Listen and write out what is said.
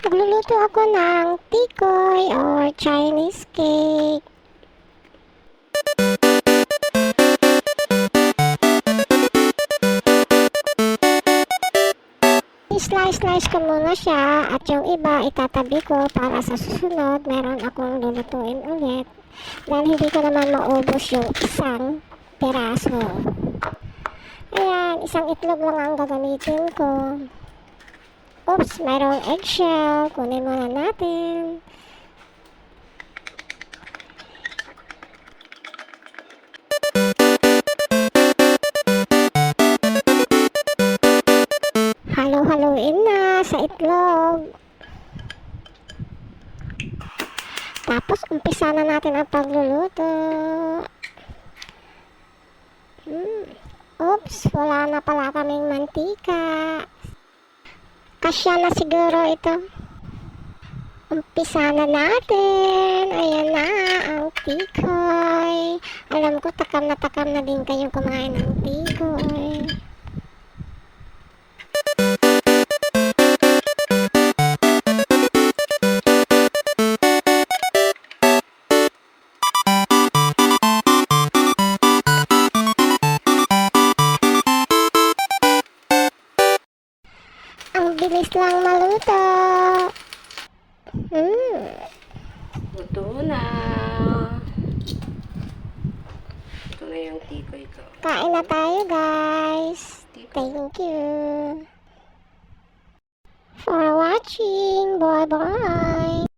Magluluto ako ng tikoy or Chinese cake. I-slice ko muna siya at yung iba itatabi ko para sa susunod meron akong lulutuin ulit. Dahil hindi ko naman maubos yung isang piraso. Ayan, isang itlog lang ang gagamitin ko. Oops, mayroong eggshell. Kunin muna natin. Halo-haloin na sa itlog. Tapos, umpisa na natin ang pagluluto. Oops, wala na pala kaming mantika. Kasya na siguro ito. Umpisa na natin. Ayan na ang tikoy. Alam ko takam na din kayong kumain ng tikoy. Ang bilis lang maluto. Luto na. Ito na yung tikoy ko. Kain na tayo, guys. Thank you for watching. Bye-bye.